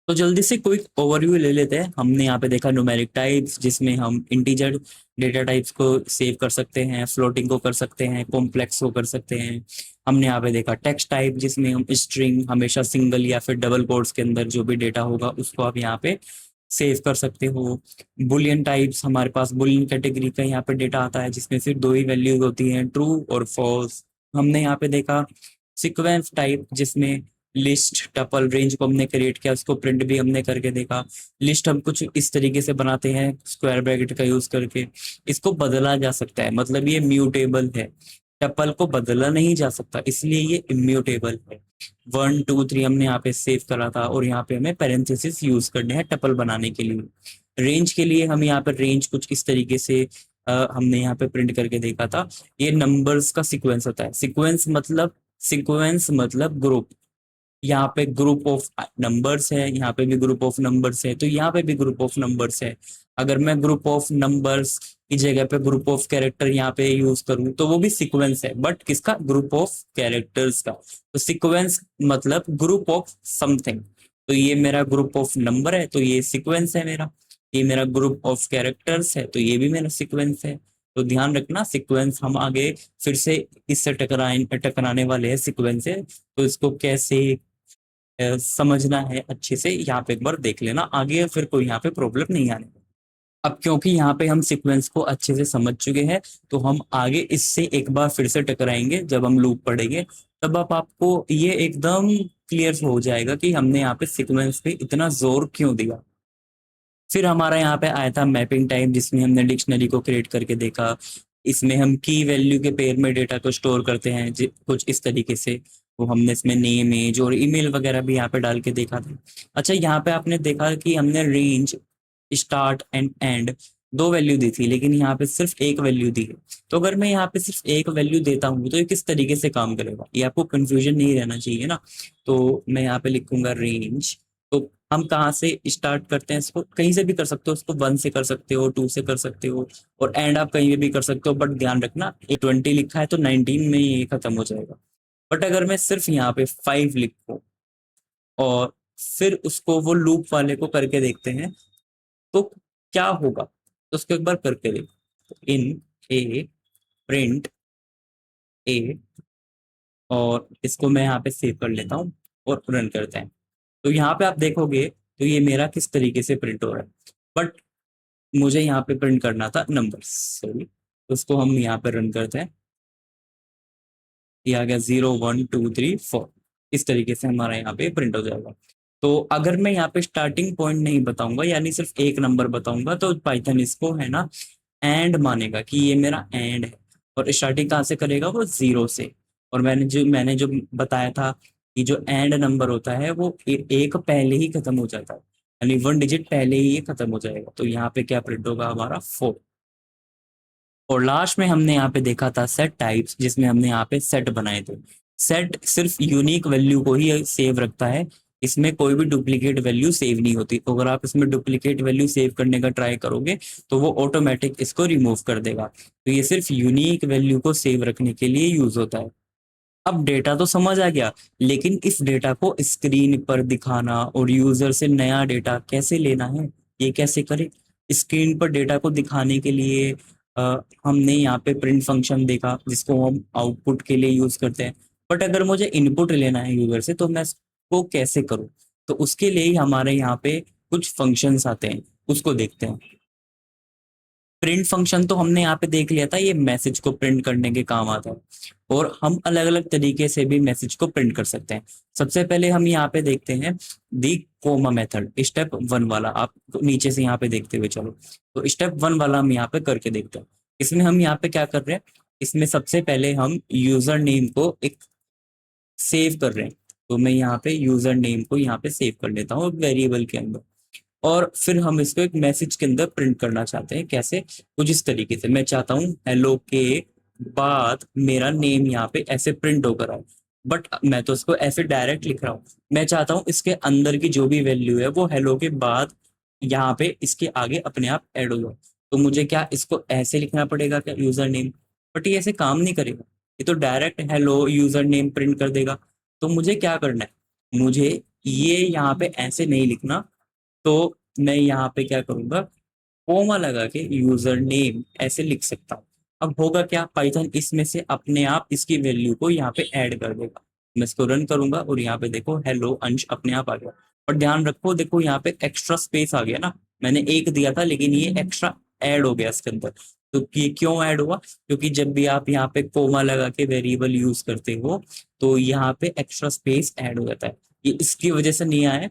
तो जल्दी से कोई ओवरव्यू ले लेते हैं। हमने यहाँ पे देखा न्यूमेरिक टाइप्स, जिसमें हम इंटीजर डेटा टाइप्स को सेव कर सकते हैं, फ्लोटिंग को कर सकते हैं, कॉम्प्लेक्स को कर सकते हैं। हमने यहाँ पे देखा टेक्स्ट टाइप, जिसमें हम स्ट्रिंग हमेशा सिंगल या फिर डबल कोट्स के अंदर जो भी डेटा होगा उसको आप यहाँ पे सेव कर सकते हो। बुलियन टाइप्स, हमारे पास बुलियन कैटेगरी का यहाँ पे डेटा आता है, जिसमें सिर्फ 2 ही वैल्यूज होती हैं, ट्रू और फॉल्स। हमने यहाँ पे देखा सीक्वेंस टाइप, जिसमें लिस्ट टपल रेंज को हमने क्रिएट किया, उसको प्रिंट भी हमने करके देखा। लिस्ट हम कुछ इस तरीके से बनाते हैं स्क्वायर ब्रैकेट का यूज करके, इसको बदला जा सकता है, मतलब ये म्यूटेबल है। टपल को बदला नहीं जा सकता, इसलिए ये इम्यूटेबल है। 1 2 3 हमने यहाँ पे सेव करा था, और यहाँ पे हमें पैरेंथेसिस यूज करने हैं टपल बनाने के लिए। रेंज के लिए हम यहाँ पे रेंज कुछ इस तरीके से हमने यहाँ पे प्रिंट करके देखा था। ये नंबर्स का सीक्वेंस होता है। सीक्वेंस मतलब ग्रुप। यहाँ पे ग्रुप ऑफ नंबर्स है, यहाँ पे भी ग्रुप ऑफ नंबर्स है, तो यहाँ पे भी ग्रुप ऑफ नंबर्स है। अगर मैं ग्रुप ऑफ नंबर्स की जगह पे ग्रुप ऑफ कैरेक्टर यहाँ पे यूज करूँ, तो वो भी सीक्वेंस है, बट किसका? ग्रुप ऑफ कैरेक्टर्स का। तो सीक्वेंस मतलब ग्रुप ऑफ समथिंग। तो ये मेरा ग्रुप ऑफ नंबर है, तो ये सीक्वेंस है मेरा। ये मेरा ग्रुप ऑफ कैरेक्टर्स है, तो ये भी मेरा सीक्वेंस है। तो ध्यान रखना, सीक्वेंस हम आगे फिर से इससे टकराने वाले हैं, सीक्वेंस है। तो इसको कैसे समझना है अच्छे से, यहाँ पे एक बार देख लेना, आगे फिर कोई यहाँ पे प्रॉब्लम नहीं आने। अब क्योंकि यहाँ पे हम सीक्वेंस को अच्छे से समझ चुके हैं, तो हम आगे इससे एक बार फिर से टकराएंगे जब हम लूप पढ़ेंगे। तब आप आपको ये एकदम क्लियर हो जाएगा कि हमने यहाँ पे सीक्वेंस पे इतना जोर क्यों दिया। फिर हमारा यहाँ पे आया था मैपिंग टाइप, जिसमें हमने डिक्शनरी को क्रिएट करके देखा। इसमें हम की वैल्यू के पेयर में डेटा को स्टोर करते हैं कुछ इस तरीके से। वो हमने इसमें नेम एज और ईमेल वगैरह भी यहाँ पे डाल के देखा था। अच्छा, यहाँ पे आपने देखा कि हमने रेंज, स्टार्ट एंड एंड दो वैल्यू दी थी, लेकिन यहाँ पे सिर्फ एक वैल्यू दी है। तो अगर मैं यहाँ पे सिर्फ एक वैल्यू देता हूँ तो ये किस तरीके से काम करेगा, ये आपको कंफ्यूजन नहीं रहना चाहिए ना। तो मैं यहाँ पे लिखूंगा रेंज। तो हम कहाँ से स्टार्ट करते हैं, इसको कहीं से भी कर सकते हो, उसको 1 से कर सकते हो, 2 से कर सकते हो, और एंड आप कहीं भी कर सकते हो। बट ध्यान रखना, ये 20 लिखा है तो 19 में ये खत्म हो जाएगा। बट अगर मैं सिर्फ यहाँ पे 5 लिखूं और फिर उसको वो लूप वाले को करके देखते हैं तो क्या होगा, तो उसको एक बार करके देखो। इन ए प्रिंट ए, और इसको मैं यहाँ पे सेव कर लेता हूँ और रन करते हैं। तो यहाँ पे आप देखोगे तो ये मेरा किस तरीके से प्रिंट हो रहा है। बट मुझे यहाँ पे प्रिंट करना था नंबर्स, सॉरी। उसको हम यहाँ पे रन करते हैं। ये आ गया 0 1 2 3 4, इस तरीके से हमारा यहाँ पे प्रिंट हो जाएगा। तो अगर मैं यहाँ पे स्टार्टिंग पॉइंट नहीं बताऊंगा, यानी सिर्फ एक नंबर बताऊंगा, तो पाइथन इसको है ना एंड मानेगा कि ये मेरा एंड है। और स्टार्टिंग कहाँ से करेगा, वो 0 से। और मैंने जो बताया था कि जो एंड नंबर होता है वो एक पहले ही खत्म हो जाता है, यानी 1 डिजिट पहले ही ये खत्म हो जाएगा। तो यहाँ पे क्या प्रिंट होगा, हमारा 4। और लास्ट में हमने यहाँ पे देखा था सेट टाइप्स, जिसमें हमने यहाँ पे सेट बनाए थे। सेट सिर्फ यूनिक वैल्यू को ही सेव रखता है, इसमें कोई भी डुप्लीकेट वैल्यू सेव नहीं होती। तो अगर आप इसमें डुप्लीकेट वैल्यू सेव करने का ट्राई करोगे तो वो ऑटोमेटिक इसको रिमूव कर देगा। तो ये सिर्फ यूनिक वैल्यू को सेव रखने के लिए यूज होता है। अब डेटा तो समझ आ गया, लेकिन इस डेटा को स्क्रीन पर दिखाना और यूजर से नया डेटा कैसे लेना है, ये कैसे करें। स्क्रीन पर डेटा को दिखाने के लिए हमने यहाँ पे प्रिंट फंक्शन देखा, जिसको हम आउटपुट के लिए यूज करते हैं। बट अगर मुझे इनपुट लेना है यूजर से, तो मैं इसको कैसे करूँ। तो उसके लिए ही हमारे यहाँ पे कुछ फंक्शंस आते हैं, उसको देखते हैं। प्रिंट फंक्शन तो हमने यहाँ पे देख लिया था, ये मैसेज को प्रिंट करने के काम आता है। और हम अलग अलग तरीके से भी मैसेज को प्रिंट कर सकते हैं। सबसे पहले हम यहाँ पे देखते हैं दी कोमा मेथड, स्टेप 1 वाला। आप नीचे से यहाँ पे देखते हुए चलो, तो स्टेप 1 वाला हम यहाँ पे करके देखते हैं। इसमें हम यहाँ पे क्या कर रहे हैं, इसमें सबसे पहले हम यूजर नेम को एक सेव कर रहे हैं। तो मैं यहाँ पे यूजर नेम को यहाँ पे सेव कर लेता हूँ वेरिएबल के अंदर। और फिर हम इसको एक मैसेज के अंदर प्रिंट करना चाहते हैं। कैसे, कुछ इस तरीके से मैं चाहता हूँ हेलो के बाद मेरा नेम यहाँ पे ऐसे प्रिंट होकर आए। बट मैं तो इसको ऐसे डायरेक्ट लिख रहा हूँ, मैं चाहता हूँ इसके अंदर की जो भी वैल्यू है वो हेलो के बाद यहाँ पे इसके आगे अपने आप ऐड हो जाए। तो मुझे क्या इसको ऐसे लिखना पड़ेगा क्या, यूजर नेम। बट ये ऐसे काम नहीं करेगा, ये तो direct hello user name print कर देगा। तो मुझे क्या करना है, मुझे ये यहाँ पे ऐसे नहीं लिखना। तो मैं यहाँ पे क्या करूंगा, कोमा लगा के यूजर नेम ऐसे लिख सकता हूँ। अब होगा क्या, पाइथन इसमें से अपने आप इसकी वैल्यू को यहाँ पे ऐड कर देगा। मैं इसको रन करूंगा और यहाँ पे देखो हेलो अंश अपने आप आ गया। और ध्यान रखो, देखो यहाँ पे एक्स्ट्रा स्पेस आ गया ना, मैंने एक दिया था लेकिन ये एक्स्ट्रा ऐड हो गया इसके अंदर। तो ये क्यों ऐड हुआ, क्योंकि जब भी आप यहाँ पे कोमा लगा के वेरिएबल यूज करते हो तो यहाँ पे एक्स्ट्रा स्पेस ऐड हो जाता है। ये इसकी वजह से नहीं आया है,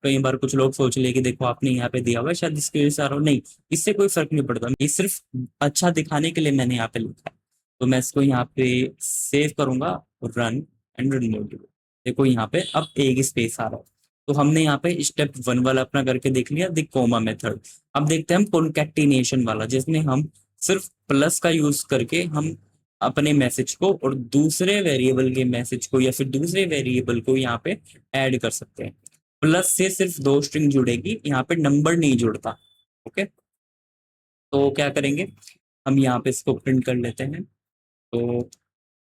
कई बार कुछ लोग सोच ले कि देखो आपने यहाँ पे दिया हुआ है शायद इसकी वजह से आ रहा हो, नहीं। इससे कोई फर्क नहीं पड़ता, ये सिर्फ अच्छा दिखाने के लिए मैंने यहाँ पे लिखा है। तो मैं इसको यहाँ पे सेव करूंगा और रन एंड रिमूव। देखो यहाँ पे अब एक स्पेस आ रहा है। तो हमने यहाँ पे स्टेप 1 वाला अपना करके देख लिया, द कोमा मेथड। अब देखते हैं हम कॉन्कैटिनेशन वाला, जिसमें हम सिर्फ प्लस का यूज करके हम अपने मैसेज को और दूसरे वेरिएबल के मैसेज को या फिर दूसरे वेरिएबल को यहाँ पे ऐड कर सकते हैं। प्लस से सिर्फ 2 स्ट्रिंग जुड़ेगी, यहाँ पे नंबर नहीं जुड़ता। ओके, तो क्या करेंगे, हम यहाँ पे इसको प्रिंट कर लेते हैं। तो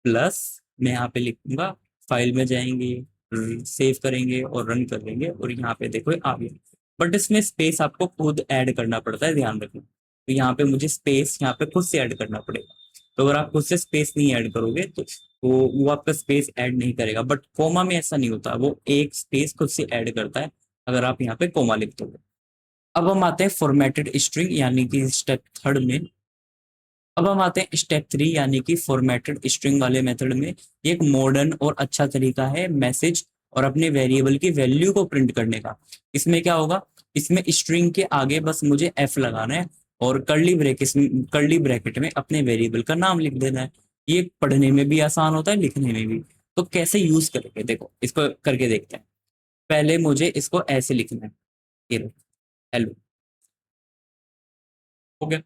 प्लस मैं यहाँ पे लिखूंगा, फाइल में जाएंगे, सेव करेंगे और रन कर लेंगे, और यहाँ पे देखो ये आ गया। बट इसमें स्पेस आपको खुद ऐड करना पड़ता है, ध्यान रखना। तो यहाँ पे मुझे स्पेस यहाँ पे खुद से ऐड करना पड़ेगा। तो अगर आप खुद से स्पेस नहीं ऐड करोगे तो वो आपका स्पेस ऐड नहीं करेगा। बट कोमा में ऐसा नहीं होता, वो एक स्पेस खुद से ऐड करता है अगर आप यहाँ पे कोमा लिख दोगे। अब हम आते हैं फॉर्मेटेड स्ट्रिंग यानी कि स्टेप थर्ड में। अब हम आते हैं स्टेप थ्री यानी कि फॉर्मेटेड स्ट्रिंग वाले मेथड में। ये एक मॉडर्न और अच्छा तरीका है मैसेज और अपने वेरिएबल की वैल्यू को प्रिंट करने का। इसमें क्या होगा, इसमें स्ट्रिंग के आगे बस मुझे एफ लगाना है और कर्ली ब्रैकेट में अपने वेरिएबल का नाम लिख देना है। ये पढ़ने में भी आसान होता है, लिखने में भी। तो कैसे यूज करेंगे, देखो इसको करके देखते हैं। पहले मुझे इसको ऐसे लिखना है, ये हेलो, हो गया।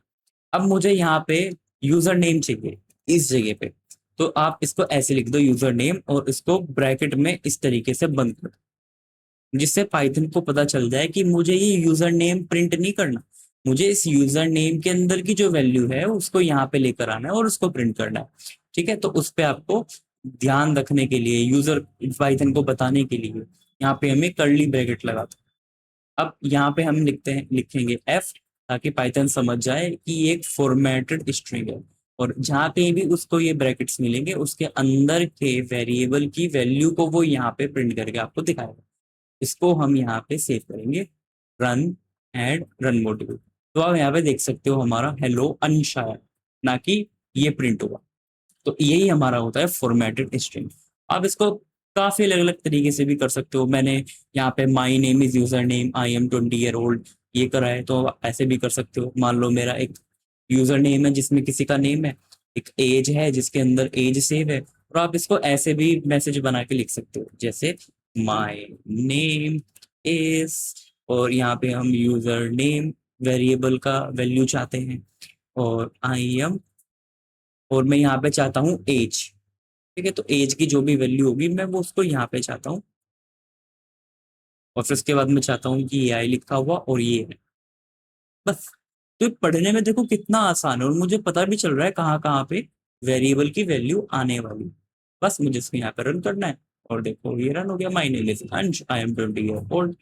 अब मुझे यहाँ पे यूजर नेम चाहिए इस जगह पे, तो आप इसको ऐसे लिख दो यूजर नेम और इसको ब्रैकेट में इस तरीके से बंद कर दो, जिससे पाइथन को पता चल जाए कि मुझे ये यूजर नेम प्रिंट नहीं करना, मुझे इस यूजर नेम के अंदर की जो वैल्यू है उसको यहाँ पे लेकर आना है और उसको प्रिंट करना है। ठीक है, तो उस पे आपको ध्यान रखने के लिए, यूजर पाइथन को बताने के लिए यहाँ पे हमें कर्ली ब्रैकेट लगा दो। अब यहाँ पे हम लिखेंगे एफ, ताकि पाइथन समझ जाए कि ये एक फॉर्मेटेड स्ट्रिंग है, और जहाँ पे भी उसको ये ब्रैकेट्स मिलेंगे उसके अंदर के वेरिएबल की वैल्यू को वो यहाँ पे प्रिंट करके आपको दिखाएगा। इसको हम यहाँ पे सेव करेंगे, रन एंड रन मॉड्यूल। तो आप यहाँ पे देख सकते हो हमारा हेलो अनशायर, ना कि ये प्रिंट हुआ। तो यही हमारा होता है फॉर्मेटेड स्ट्रिंग। आप इसको काफी अलग अलग तरीके से भी कर सकते हो। मैंने यहाँ पे my name is user name, I am 20 year old, ये करा है, तो आप ऐसे भी कर सकते हो। मान लो मेरा एक यूजर नेम है जिसमें किसी का नेम है, एक एज है जिसके अंदर एज सेव है, और आप इसको ऐसे भी मैसेज बना के लिख सकते हो, जैसे माई नेम इज, और यहाँ पे हम यूजर नेम वेरिएबल का वैल्यू चाहते हैं, और आई एम, और मैं यहाँ पे चाहता हूँ एज। ठीक है, तो एज की जो भी वैल्यू होगी मैं वो उसको यहाँ पे चाहता हूँ, और फिर उसके बाद मैं चाहता हूँ कि ये आई लिखा हुआ और ये है, बस। तो ये पढ़ने में देखो कितना आसान है, और मुझे पता भी चल रहा है कहाँ कहाँ पे वेरिएबल की वैल्यू आने वाली। बस मुझे इसको यहाँ पे रन करना है, और देखो ये रन हो गया, माय नेम इज अंश, I am 20 year old.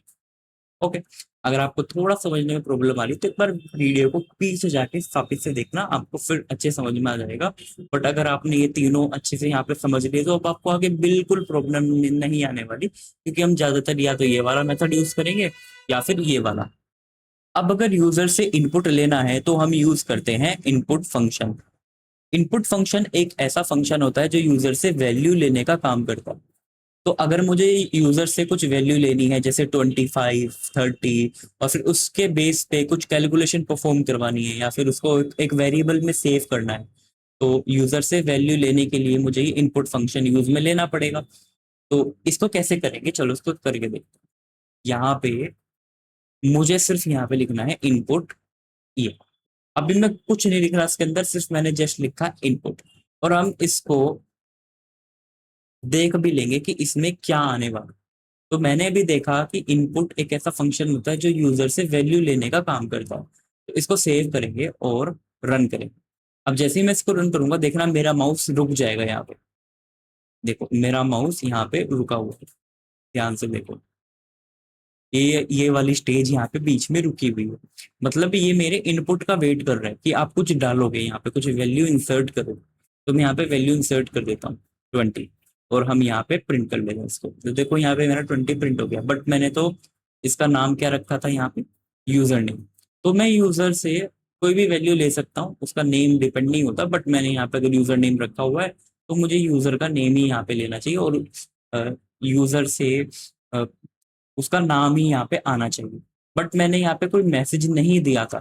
Okay. अगर आपको थोड़ा समझने में प्रॉब्लम आ रही है तो एक बार वीडियो को पीछे जाके वापिस से देखना, आपको फिर अच्छे समझ में आ जाएगा। बट अगर आपने ये तीनों अच्छे से यहाँ पे समझ लिए तो अब आपको आगे बिल्कुल प्रॉब्लम नहीं आने वाली, क्योंकि हम ज्यादातर या तो ये वाला मेथड यूज करेंगे या फिर ये वाला। अब अगर यूजर से इनपुट लेना है तो हम यूज करते हैं इनपुट फंक्शन। इनपुट फंक्शन एक ऐसा फंक्शन होता है जो यूजर से वैल्यू लेने का काम करता है। तो अगर मुझे यूजर से कुछ वैल्यू लेनी है, जैसे 25, 30, और फिर उसके बेस पे कुछ कैलकुलेशन परफॉर्म करवानी है, या फिर उसको एक वेरिएबल में सेव करना है, तो यूजर से वैल्यू लेने के लिए मुझे इनपुट फंक्शन यूज में लेना पड़ेगा। तो इसको कैसे करेंगे, चलो इसको करके देखते हैं। यहाँ पे मुझे सिर्फ यहाँ पे लिखना है इनपुट, ये। अभी मैं कुछ नहीं लिख रहा इसके अंदर, सिर्फ मैंने जस्ट लिखा इनपुट, और हम इसको देख भी लेंगे कि इसमें क्या आने वाला। तो मैंने भी देखा कि इनपुट एक ऐसा फंक्शन होता है जो यूजर से वैल्यू लेने का काम करता है। तो इसको सेव करेंगे और रन करेंगे। अब जैसे ही मैं इसको रन करूंगा, देखना मेरा माउस रुक जाएगा यहाँ पे। देखो मेरा माउस यहाँ पे रुका हुआ है, ध्यान से देखो। ये वाली स्टेज यहाँ पे बीच में रुकी हुई है, मतलब ये मेरे इनपुट का वेट कर रहा है कि आप कुछ डालोगे, यहाँ पे कुछ वैल्यू इंसर्ट करो। तो मैं यहाँ पे वैल्यू इंसर्ट कर देता हूँ 20, और हम यहाँ पे प्रिंट कर लेंगे इसको। तो देखो यहाँ पे मेरा 20 प्रिंट हो गया, बट मैंने तो इसका नाम क्या रखा था यहाँ पे, यूजर नेम। तो मैं यूजर से कोई भी वैल्यू ले सकता हूँ, उसका नेम डिपेंड नहीं होता, बट मैंने यहाँ पे अगर यूजर नेम रखा हुआ है तो मुझे यूजर का नेम ही यहाँ पे लेना चाहिए, और यूजर से उसका नाम ही यहाँ पे आना चाहिए। बट मैंने यहाँ पे कोई मैसेज नहीं दिया था,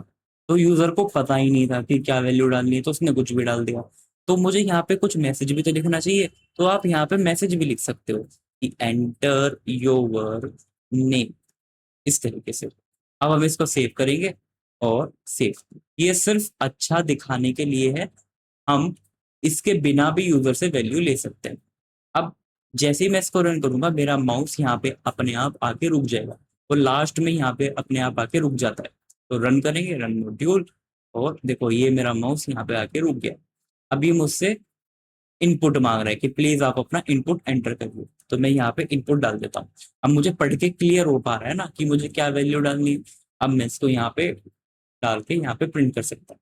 तो यूजर को पता ही नहीं था कि क्या वैल्यू डालनी है, तो उसने कुछ भी डाल दिया। तो मुझे यहाँ पे कुछ मैसेज भी तो लिखना चाहिए, तो आप यहाँ पे मैसेज भी लिख सकते हो कि एंटर योर नेम, इस तरीके से। अब हम इसको सेव करेंगे, और सेव, ये सिर्फ अच्छा दिखाने के लिए है, हम इसके बिना भी यूजर से वैल्यू ले सकते हैं। अब जैसे ही मैं इसको रन करूंगा, मेरा माउस यहाँ पे अपने आप आके रुक जाएगा, और लास्ट में यहाँ पे अपने आप आके रुक जाता है। तो रन करेंगे, रन मॉड्यूल, और देखो ये मेरा माउस यहाँ पे आके रुक गया। अभी मुझसे इनपुट मांग रहा है कि प्लीज आप अपना इनपुट एंटर करिए, तो मैं यहाँ पे इनपुट डाल देता हूँ। अब मुझे पढ़ के क्लियर हो पा रहा है ना कि मुझे क्या वैल्यू डालनी है। अब मैं इसको यहाँ पे डाल के यहाँ पे प्रिंट कर सकता हूँ।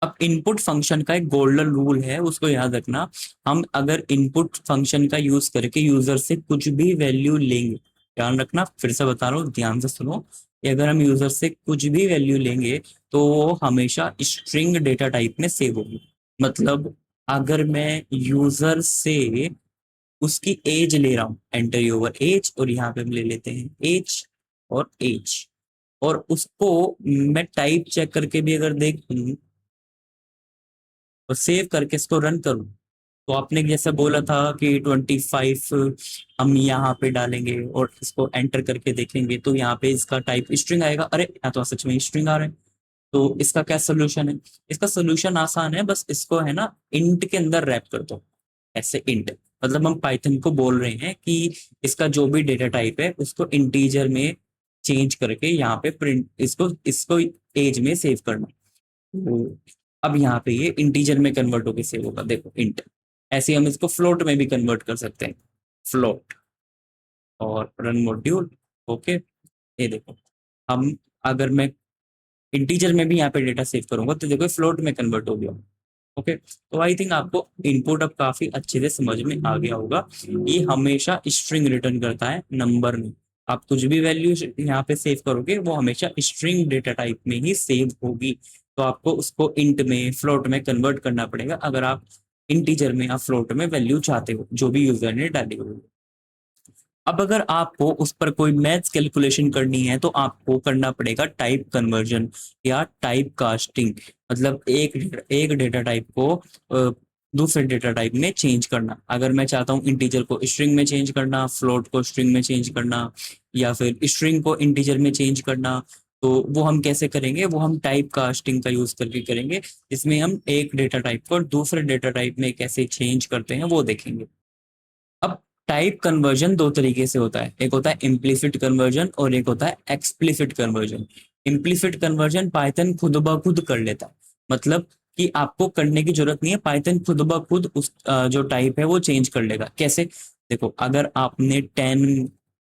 अब इनपुट फंक्शन का एक गोल्डन रूल है, उसको याद रखना। हम अगर इनपुट फंक्शन का यूज करके यूजर से कुछ भी वैल्यू लेंगे, ध्यान रखना, फिर से बता रहा हूँ, ध्यान से सुनो कि अगर हम यूजर से कुछ भी वैल्यू लेंगे तो वो हमेशा स्ट्रिंग डेटा टाइप में सेव होगी। मतलब अगर मैं यूजर से उसकी एज ले रहा हूँ, एंटर ओवर एज, और यहाँ पे हम ले लेते हैं एज और एज, और उसको मैं टाइप चेक करके भी अगर देखूं और सेव करके इसको रन करूं, तो आपने जैसे बोला था कि 25 हम यहाँ पे डालेंगे और इसको एंटर करके देखेंगे तो यहाँ पे इसका टाइप स्ट्रिंग आएगा। अरे यहाँ तो सच में स्ट्रिंग आ रहा है। तो इसका क्या सोल्यूशन है? इसका सोल्यूशन आसान है, बस इसको है ना इंट के अंदर रैप कर दो। ऐसे इंट, मतलब हम पाइथन को बोल रहे हैं कि इसका जो भी डेटा टाइप है उसको इंटीजर में चेंज करके यहाँ पे प्रिंट, इसको इसको एज में सेव करना। तो अब यहाँ पे ये इंटीजर में कन्वर्ट होके सेव होगा, देखो इंट। ऐसे हम इसको फ्लोट में भी कन्वर्ट कर सकते हैं, फ्लोट, और रन मॉड्यूल। ओके, ये देखो, हम अगर मैं इंटीजर में भी यहाँ पे डेटा सेव करूंगा तो देखो फ्लोट में कन्वर्ट हो गया। ओके, तो आई थिंक आपको इनपुट अब काफी अच्छे से समझ में आ गया होगा। ये हमेशा स्ट्रिंग रिटर्न करता है, नंबर में। आप कुछ भी वैल्यू यहाँ पे सेव करोगे वो हमेशा स्ट्रिंग डेटा टाइप में ही सेव होगी। तो आपको उसको इंट में, फ्लोट में कन्वर्ट करना पड़ेगा अगर आप इंटीजर में या फ्लोट में वैल्यू चाहते हो जो भी यूजर ने डाली हुई। अब अगर आपको उस पर कोई मैथ्स कैलकुलेशन करनी है तो आपको करना पड़ेगा टाइप कन्वर्जन या टाइप कास्टिंग। मतलब एक डेटा टाइप को दूसरे डेटा टाइप में चेंज करना। अगर मैं चाहता हूँ इंटीजर को स्ट्रिंग में चेंज करना, फ्लोट को स्ट्रिंग में चेंज करना, या फिर स्ट्रिंग को इंटीजर में चेंज करना, तो वो हम कैसे करेंगे? वो हम टाइप कास्टिंग का यूज करके करेंगे, जिसमें हम एक डेटा टाइप को दूसरे डेटा टाइप में कैसे चेंज करते हैं वो देखेंगे। अब टाइप कन्वर्जन दो तरीके से होता है, एक होता है इम्प्लिसिट कन्वर्जन और एक होता है explicit conversion. Implicit conversion Python खुद ब खुद कर लेता है, मतलब कि आपको करने की जरूरत नहीं है, पाइथन खुद ब खुद उस जो टाइप है वो चेंज कर लेगा। कैसे? देखो, अगर आपने 10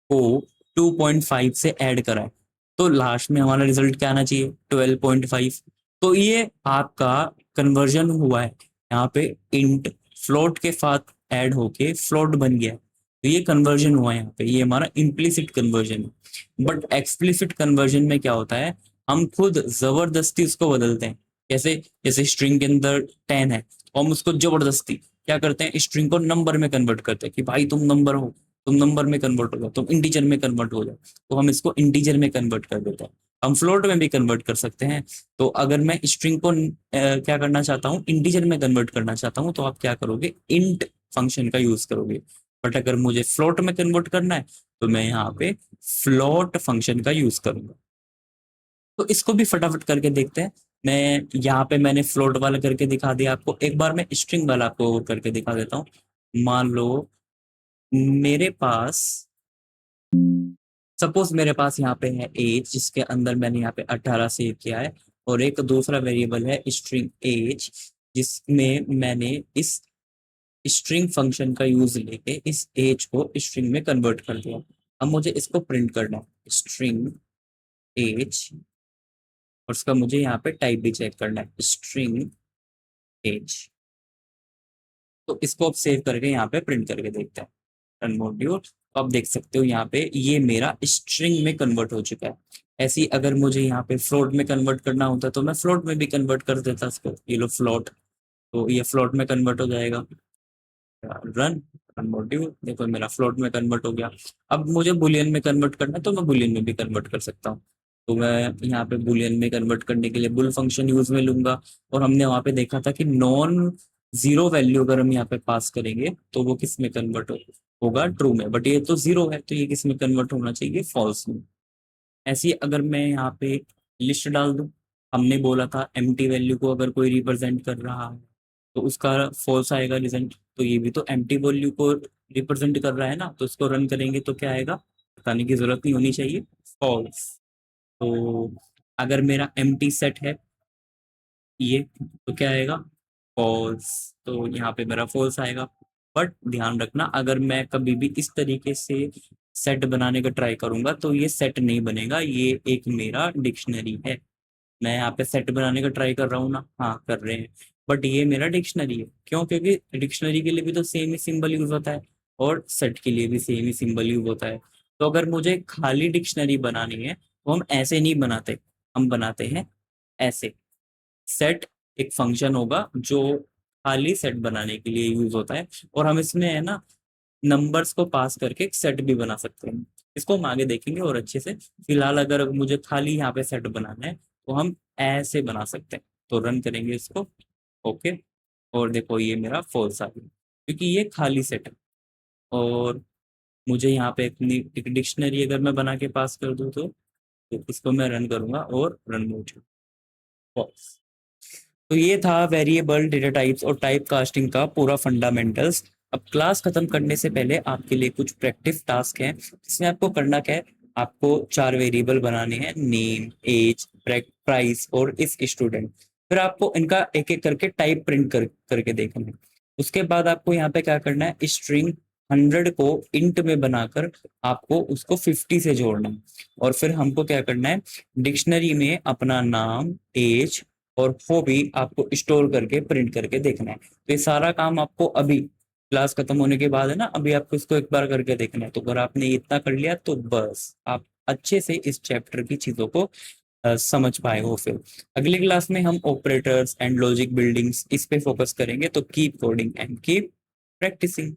को 2.5 से ऐड करा है तो लास्ट में हमारा रिजल्ट क्या आना चाहिए? 12.5। तो ये आपका कन्वर्जन हुआ है, यहाँ पे इंट फ्लोट के साथ ऐड होके फ्लोट बन गया है। तो ये कन्वर्जन हुआ है यहाँ पे, ये हमारा इम्प्लिसिट कन्वर्जन है। बट एक्सप्लिसिट कन्वर्जन में क्या होता है? हम खुद जबरदस्ती उसको बदलते हैं। कैसे? जैसे स्ट्रिंग के अंदर 10 है तो हम उसको जबरदस्ती क्या करते हैं? स्ट्रिंग को नंबर में कन्वर्ट करते हैं कि भाई तुम नंबर हो, तुम नंबर में कन्वर्ट हो जाओ, तुम इंटीजर में कन्वर्ट हो जाओ। तो हम इसको इंटीजर में कन्वर्ट कर देते हैं। हम फ्लोट में भी कन्वर्ट कर सकते हैं। तो अगर मैं स्ट्रिंग को क्या करना चाहता हूँ, इंटीजर में कन्वर्ट करना चाहता हूँ, तो आप क्या करोगे? इंट फंक्शन का यूज करोगे। बट अगर मुझे फ्लोट में कन्वर्ट करना है तो मैं यहाँ पे फ्लोट फंक्शन का यूज करूंगा। तो इसको भी फटाफट करके देखते हैं। मैं यहाँ पे मैंने फ्लोट वाला करके दिखा दिया आपको, एक बार मैं स्ट्रिंग वाला आपको और करके दिखा देता हूँ। मान लो मेरे पास, सपोज मेरे पास यहाँ पे है एज, जिसके अंदर मैंने यहाँ पे 18 सेव किया है, और एक दूसरा वेरिएबल है स्ट्रिंग एज, जिसमें मैंने इस स्ट्रिंग फंक्शन का यूज लेके इस एज को स्ट्रिंग में कन्वर्ट कर दिया। अब मुझे इसको प्रिंट करना है, स्ट्रिंग एज, और उसका मुझे यहाँ पे टाइप भी चेक करना है, स्ट्रिंग एज। तो इसको अब सेव करके यहाँ पे प्रिंट करके देखते हैं, रन मॉड्यूल। तो आप देख सकते हो यहाँ पे ये मेरा स्ट्रिंग में कन्वर्ट हो चुका है। ऐसे ही अगर मुझे यहाँ पे फ्लोट में कन्वर्ट करना होता तो मैं फ्लोट में भी कन्वर्ट कर देता इसको, ये लो फ्लोट, तो ये फ्लोट में कन्वर्ट हो जाएगा। रन, रन मॉड्यूल, देखो मेरा फ्लोट में कन्वर्ट हो गया। अब मुझे बुलियन में कन्वर्ट करना है तो मैं बुलियन में भी कन्वर्ट कर सकता हूँ। तो मैं यहाँ पे बुलियन में कन्वर्ट करने के लिए बुल फंक्शन यूज में लूंगा। और हमने वहां पे देखा था कि नॉन जीरो वैल्यू अगर हम यहाँ पे पास करेंगे तो वो किस में कन्वर्ट होगा? ट्रू में। बट ये तो जीरो है तो ये किस में कन्वर्ट होना चाहिए? फॉल्स में। ऐसे ही अगर मैं यहाँ पे लिस्ट डाल दूं, हमने बोला था एम्प्टी वैल्यू को अगर कोई रिप्रेजेंट कर रहा है तो उसका फॉल्स आएगा रिजल्ट। तो ये भी तो एम्प्टी वैल्यू को रिप्रेजेंट कर रहा है ना, तो इसको रन करेंगे तो क्या आएगा? बताने की जरूरत नहीं होनी चाहिए, फॉल्स। तो अगर मेरा एम्प्टी सेट है ये, तो क्या आएगा? फॉल्स। तो यहाँ पे मेरा फॉल्स आएगा। बट ध्यान रखना, अगर मैं कभी भी इस तरीके से सेट बनाने का ट्राई करूंगा तो ये सेट नहीं बनेगा, ये एक मेरा डिक्शनरी है। मैं यहाँ पे सेट बनाने का ट्राई कर रहा हूँ ना, हाँ कर रहे हैं, बट ये मेरा डिक्शनरी है। क्यों? क्योंकि डिक्शनरी के लिए भी तो सेम ही सिंबल यूज होता है और सेट के लिए भी सेम ही सिंबल यूज होता है। तो अगर मुझे खाली डिक्शनरी बनानी है तो हम ऐसे नहीं बनाते, हम बनाते हैं ऐसे। सेट एक फंक्शन होगा जो खाली सेट बनाने के लिए यूज होता है, और हम इसमें है ना नंबर्स को पास करके एक सेट भी बना सकते हैं। इसको हम आगे देखेंगे और अच्छे से। फिलहाल अगर मुझे खाली यहाँ पे सेट बनाना है तो हम ऐसे बना सकते हैं। तो रन करेंगे इसको। ओके, और देखो ये मेरा फॉल्स आ गया क्योंकि ये खाली सेट है। और मुझे यहाँ पे एक डिक्शनरी अगर मैं बना के पास कर दूँ तो इसको मैं रन करूंगा और रन मोड फॉल्स। तो ये था वेरिएबल, डेटा टाइप्स और टाइप कास्टिंग का पूरा फंडामेंटल्स। अब क्लास खत्म करने से पहले आपके लिए कुछ प्रैक्टिस टास्क हैं, जिसमें आपको करना क्या है, आपको 4 वेरिएबल बनाने हैं, नेम, एज, प्राइस और इफ स्टूडेंट। फिर आपको इनका एक एक करके टाइप प्रिंट करके देखना है। उसके बाद आपको यहाँ पे क्या करना है, स्ट्रिंग 100 को इंट में बनाकर आपको उसको 50 से जोड़ना है। और फिर हमको क्या करना है, डिक्शनरी में अपना नाम, एज और वो भी आपको स्टोर करके प्रिंट करके देखना है। तो ये सारा काम आपको अभी क्लास खत्म होने के बाद है ना, अभी आपको इसको एक बार करके देखना है। तो अगर आपने इतना कर लिया तो बस आप अच्छे से इस चैप्टर की चीजों को समझ पाए हो। फिर अगली क्लास में हम ऑपरेटर्स एंड लॉजिक बिल्डिंग्स इस पे फोकस करेंगे। तो keep coding and keep practising.